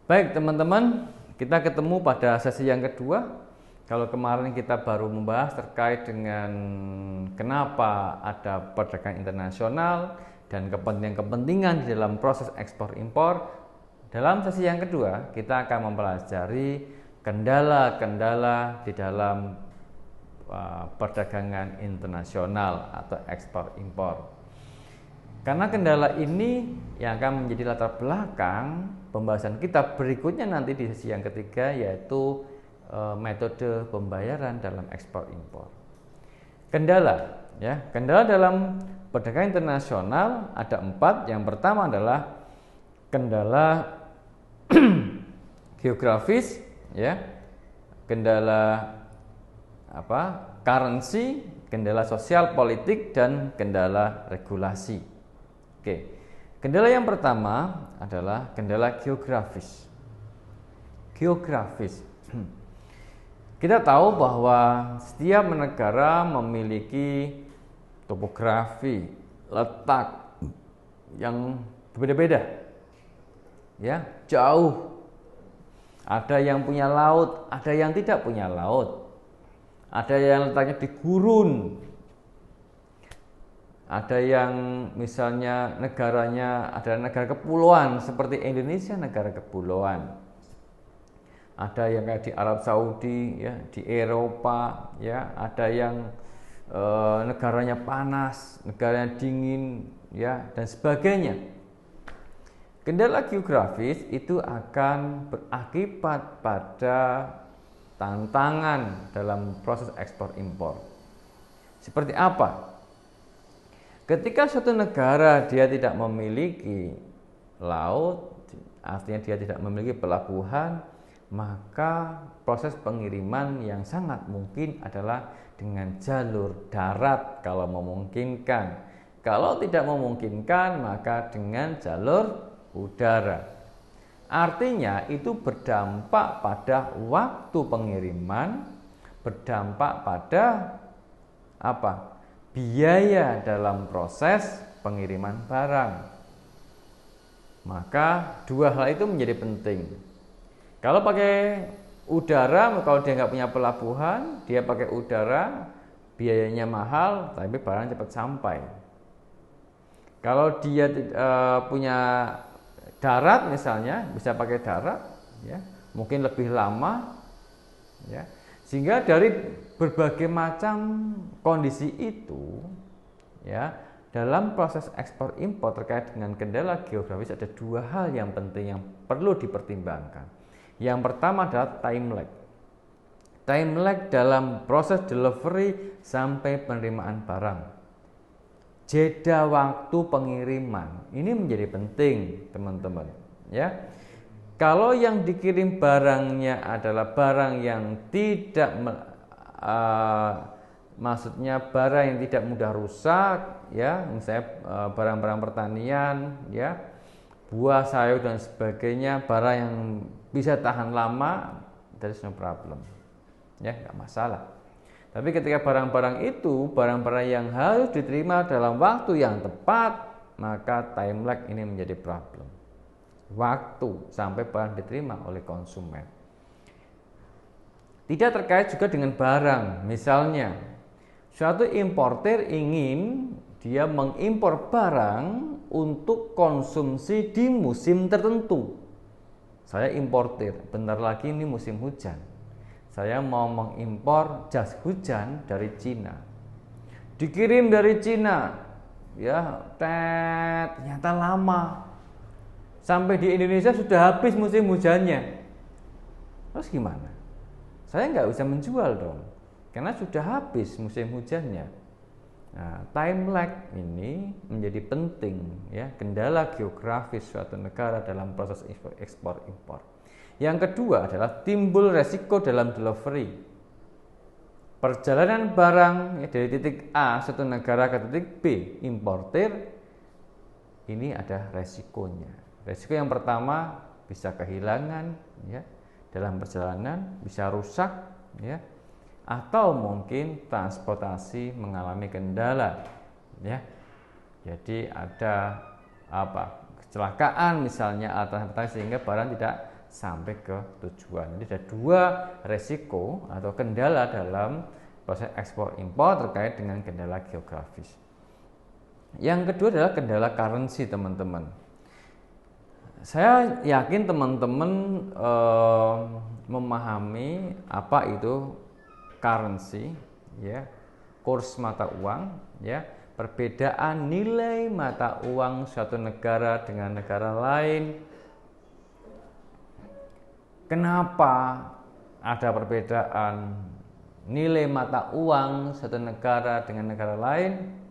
Baik teman-teman, kita ketemu pada sesi yang kedua. Kalau kemarin kita baru membahas terkait dengan kenapa ada perdagangan internasional dan kepentingan-kepentingan di dalam proses ekspor impor. Dalam sesi yang kedua, kita akan mempelajari kendala-kendala di dalam perdagangan internasional atau ekspor impor. Karena kendala ini yang akan menjadi latar belakang pembahasan kita berikutnya nanti di sesi yang ketiga, yaitu metode pembayaran dalam ekspor impor. Kendala, ya, kendala dalam perdagangan internasional ada 4. Yang pertama adalah kendala geografis, ya, kendala currency, kendala sosial politik, dan kendala regulasi. Oke, kendala yang pertama adalah kendala geografis. Geografis. Kita tahu bahwa setiap negara memiliki topografi, letak yang berbeda-beda. Ya, jauh. Ada yang punya laut, ada yang tidak punya laut. Ada yang letaknya di gurun. Ada yang misalnya negaranya adalah negara kepulauan seperti Indonesia, negara kepulauan. Ada yang kayak di Arab Saudi, ya, di Eropa, ya, ada yang negaranya panas, negaranya dingin, ya, dan sebagainya. Kendala geografis itu akan berakibat pada tantangan dalam proses ekspor impor. Seperti apa? Ketika suatu negara dia tidak memiliki laut, artinya dia tidak memiliki pelabuhan, maka proses pengiriman yang sangat mungkin adalah dengan jalur darat kalau memungkinkan. Kalau tidak memungkinkan, maka dengan jalur udara. Artinya itu berdampak pada waktu pengiriman, berdampak pada apa? Biaya dalam proses pengiriman barang. Maka dua hal itu menjadi penting. Kalau pakai udara, kalau dia nggak punya pelabuhan, dia pakai udara, biayanya mahal, tapi barang cepat sampai. Kalau dia punya darat misalnya, bisa pakai darat, ya, mungkin lebih lama, ya. Sehingga dari berbagai macam kondisi itu, ya, dalam proses ekspor impor terkait dengan kendala geografis ada dua hal yang penting yang perlu dipertimbangkan. Yang pertama adalah time lag. Time lag dalam proses delivery sampai penerimaan barang. Jeda waktu pengiriman ini menjadi penting, teman-teman, ya. Kalau yang dikirim barangnya adalah barang yang tidak maksudnya barang yang tidak mudah rusak, ya, misalnya barang-barang pertanian, ya, buah, sayur dan sebagainya, barang yang bisa tahan lama, there is no problem, ya, nggak masalah. Tapi ketika barang-barang itu barang-barang yang harus diterima dalam waktu yang tepat, maka time lag ini menjadi problem. Waktu sampai barang diterima oleh konsumen. Tidak terkait juga dengan barang. Misalnya, suatu importer ingin dia mengimpor barang untuk konsumsi di musim tertentu. Saya importer, bentar lagi ini musim hujan. Saya mau mengimpor jas hujan dari Cina. Dikirim dari Cina, ya, ternyata lama. Sampai di Indonesia sudah habis musim hujannya. Terus gimana? Saya nggak bisa menjual dong, karena sudah habis musim hujannya. Nah, time lag ini menjadi penting, ya, kendala geografis suatu negara dalam proses ekspor impor. Yang kedua adalah timbul resiko dalam delivery. Perjalanan barang, ya, dari titik A suatu negara ke titik B importer, ini ada resikonya. Resiko yang pertama bisa kehilangan, ya, dalam perjalanan, bisa rusak, ya, atau mungkin transportasi mengalami kendala, ya. Jadi ada kecelakaan misalnya alat transportasi sehingga barang tidak sampai ke tujuan. Jadi ada dua resiko atau kendala dalam proses ekspor impor terkait dengan kendala geografis. Yang kedua adalah kendala currency, teman-teman. Saya yakin teman-teman memahami apa itu currency, ya, kurs mata uang, ya, perbedaan nilai mata uang suatu negara dengan negara lain. Kenapa ada perbedaan nilai mata uang suatu negara dengan negara lain?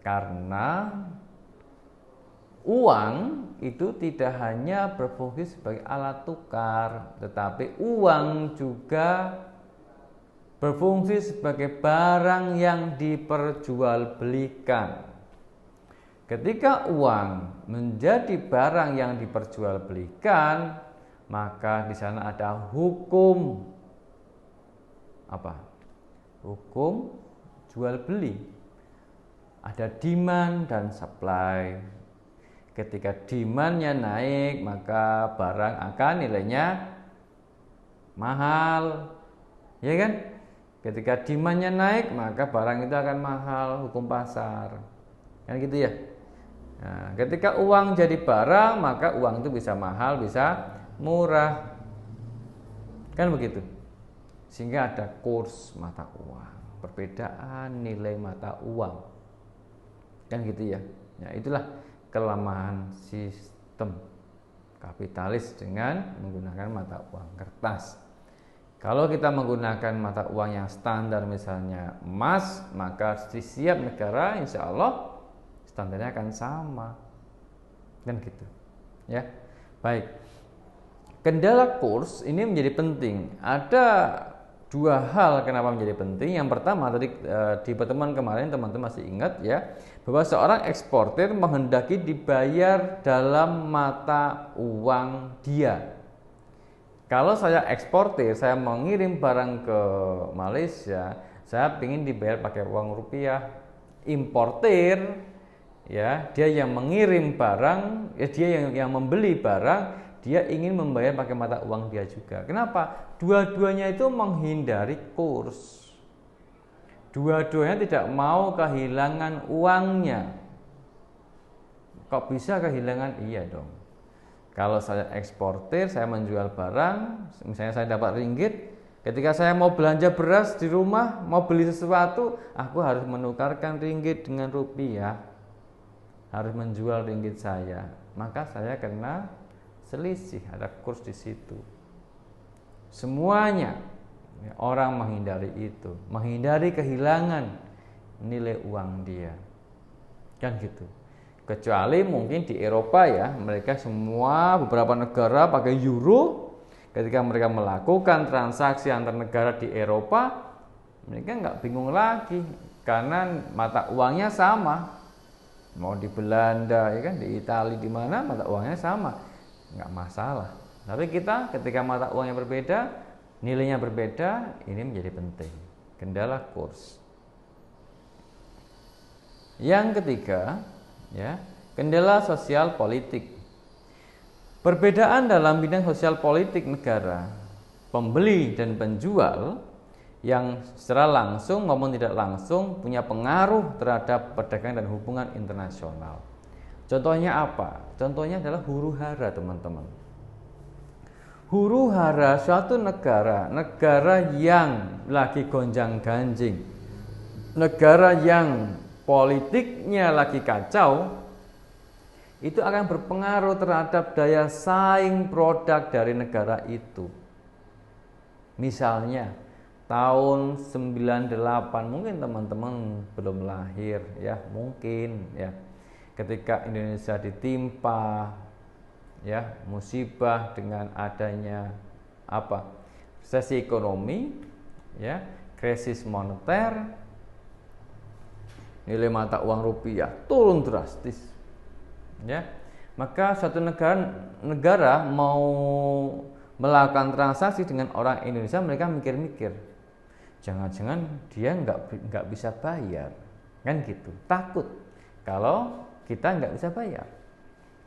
Karena uang itu tidak hanya berfungsi sebagai alat tukar, tetapi uang juga berfungsi sebagai barang yang diperjualbelikan. Ketika uang menjadi barang yang diperjualbelikan, maka di sana ada hukum apa? Hukum jual beli. Ada demand dan supply. Ketika demandnya naik, maka barang akan nilainya mahal, ya kan? Ketika demandnya naik, maka barang itu akan mahal, hukum pasar, kan gitu ya. Nah, ketika uang jadi barang, maka uang itu bisa mahal, bisa murah, kan begitu. Sehingga ada kurs mata uang, perbedaan nilai mata uang, kan gitu ya. Nah, itulah kelemahan sistem kapitalis dengan menggunakan mata uang kertas. Kalau kita menggunakan mata uang yang standar, misalnya emas, maka di setiap negara insya Allah standarnya akan sama, kan gitu ya. Baik, kendala kurs ini menjadi penting. Ada dua hal kenapa menjadi penting. Yang pertama, tadi di pertemuan kemarin teman-teman masih ingat ya, bahwa seorang eksportir menghendaki dibayar dalam mata uang dia. Kalau saya eksportir, saya mengirim barang ke Malaysia, saya ingin dibayar pakai uang rupiah. Importir, ya, dia yang mengirim barang, ya, dia yang membeli barang, dia ingin membayar pakai mata uang dia juga. Kenapa? Dua-duanya itu menghindari kurs. Dua-duanya tidak mau kehilangan uangnya. Kok bisa kehilangan? Iya dong. Kalau saya eksportir, saya menjual barang, misalnya saya dapat ringgit, ketika saya mau belanja beras di rumah, mau beli sesuatu, aku harus menukarkan ringgit dengan rupiah, harus menjual ringgit saya, maka saya kena selisih, ada kurs di situ. Semuanya orang menghindari itu, menghindari kehilangan nilai uang dia, kan gitu. Kecuali mungkin di Eropa ya, mereka semua beberapa negara pakai euro. Ketika mereka melakukan transaksi antar negara di Eropa, mereka nggak bingung lagi karena mata uangnya sama. Mau di Belanda ya kan, di Italia, di mana mata uangnya sama, nggak masalah. Tapi kita ketika mata uangnya berbeda, nilainya berbeda, ini menjadi penting. Kendala kurs. Yang ketiga, ya, kendala sosial politik. Perbedaan dalam bidang sosial politik negara, pembeli dan penjual yang secara langsung maupun tidak langsung punya pengaruh terhadap perdagangan dan hubungan internasional. Contohnya apa? Contohnya adalah huru-hara, teman-teman. Huru-hara suatu negara yang lagi gonjang-ganjing, negara yang politiknya lagi kacau, itu akan berpengaruh terhadap daya saing produk dari negara itu. Misalnya tahun 98, mungkin teman-teman belum lahir ya, mungkin ya, ketika Indonesia ditimpa ya musibah dengan adanya apa? Resesi ekonomi, ya, krisis moneter, nilai mata uang rupiah turun drastis, ya, maka suatu negara mau melakukan transaksi dengan orang Indonesia, mereka mikir-mikir, jangan-jangan dia nggak bisa bayar, kan gitu, takut kalau kita nggak bisa bayar,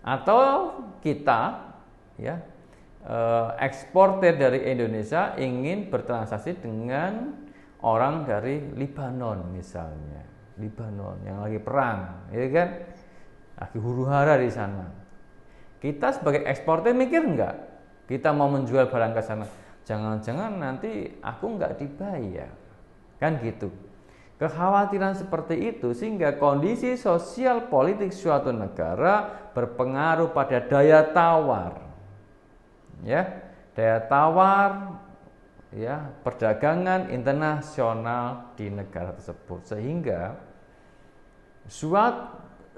atau kita ya eksportir dari Indonesia ingin bertransaksi dengan orang dari Libanon misalnya, Libanon yang lagi perang, ya kan, lagi huru-hara di sana. Kita sebagai eksportir mikir enggak, kita mau menjual barang ke sana, jangan-jangan nanti aku enggak dibayar, kan gitu. Kekhawatiran seperti itu sehingga kondisi sosial politik suatu negara berpengaruh pada daya tawar, ya, daya tawar, ya, perdagangan internasional di negara tersebut, sehingga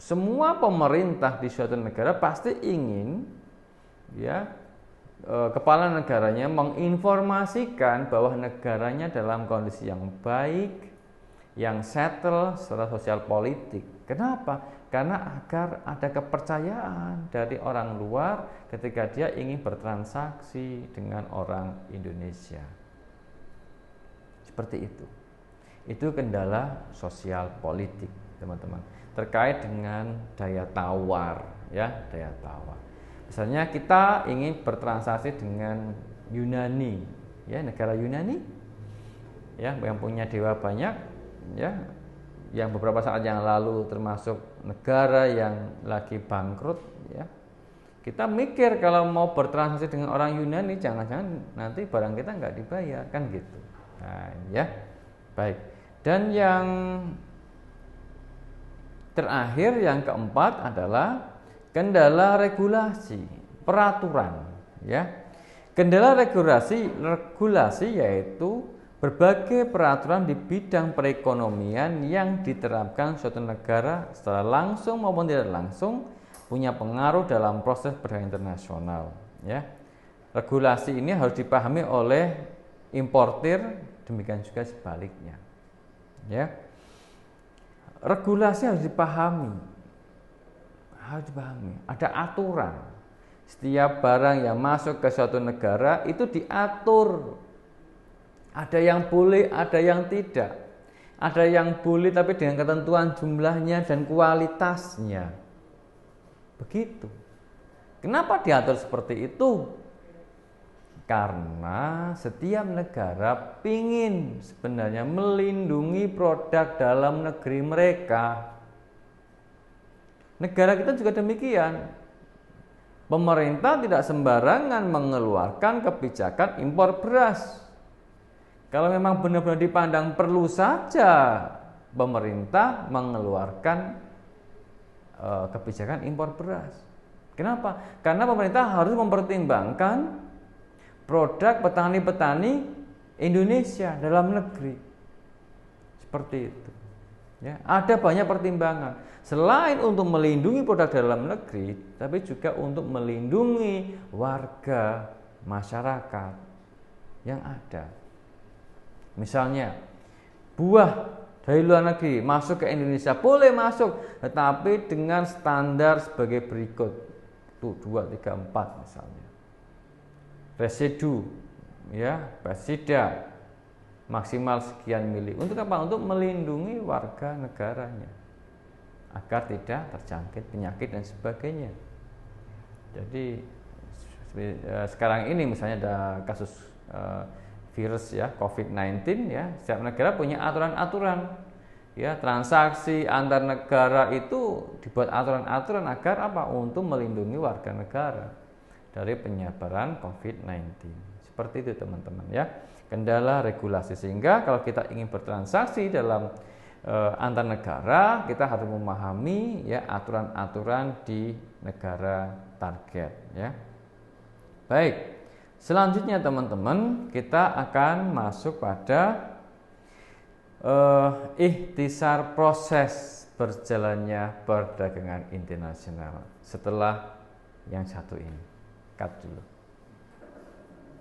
semua pemerintah di suatu negara pasti ingin, ya, kepala negaranya menginformasikan bahwa negaranya dalam kondisi yang baik, yang settle secara sosial politik. Kenapa? Karena agar ada kepercayaan dari orang luar ketika dia ingin bertransaksi dengan orang Indonesia. Seperti itu. Itu kendala sosial politik, teman-teman. Terkait dengan daya tawar, ya, daya tawar. Misalnya kita ingin bertransaksi dengan Yunani, ya, negara Yunani, ya, yang punya dewa banyak, ya, yang beberapa saat yang lalu termasuk negara yang lagi bangkrut, ya. Kita mikir kalau mau bertransaksi dengan orang Yunani, jangan-jangan nanti barang kita nggak dibayar, kan gitu. Nah, ya, baik. Dan yang terakhir, yang keempat adalah kendala regulasi, peraturan, ya. Kendala regulasi yaitu berbagai peraturan di bidang perekonomian yang diterapkan suatu negara secara langsung maupun tidak langsung punya pengaruh dalam proses perdagangan internasional, ya. Regulasi ini harus dipahami oleh importir, demikian juga sebaliknya, ya. Regulasi harus dipahami. Ada aturan. Setiap barang yang masuk ke suatu negara itu diatur. Ada yang boleh, ada yang tidak. Ada yang boleh tapi dengan ketentuan jumlahnya dan kualitasnya. Begitu. Kenapa diatur seperti itu? Karena setiap negara ingin sebenarnya melindungi produk dalam negeri mereka. Negara kita juga demikian. Pemerintah tidak sembarangan mengeluarkan kebijakan impor beras. Kalau memang benar-benar dipandang perlu saja, pemerintah mengeluarkan kebijakan impor beras. Kenapa? Karena pemerintah harus mempertimbangkan produk petani-petani Indonesia dalam negeri. Seperti itu. Ya, ada banyak pertimbangan. Selain untuk melindungi produk dalam negeri, tapi juga untuk melindungi warga masyarakat yang ada. Misalnya, buah dari luar negeri masuk ke Indonesia boleh masuk, tetapi dengan standar sebagai berikut. Tuh 2, 3, 4 misalnya. Residu, ya, pestisida maksimal sekian mili. Untuk apa? Untuk melindungi warga negaranya agar tidak terjangkit penyakit dan sebagainya. Jadi sekarang ini misalnya ada kasus virus, ya, COVID-19, ya, setiap negara punya aturan-aturan, ya, transaksi antar negara itu dibuat aturan-aturan agar apa? Untuk melindungi warga negara dari penyebaran COVID-19. Seperti itu, teman-teman, ya. Kendala regulasi, sehingga kalau kita ingin bertransaksi dalam antar negara, kita harus memahami, ya, aturan-aturan di negara target, ya. Baik. Selanjutnya, teman-teman, kita akan masuk pada ikhtisar proses berjalannya perdagangan internasional setelah yang satu ini. Cut dulu.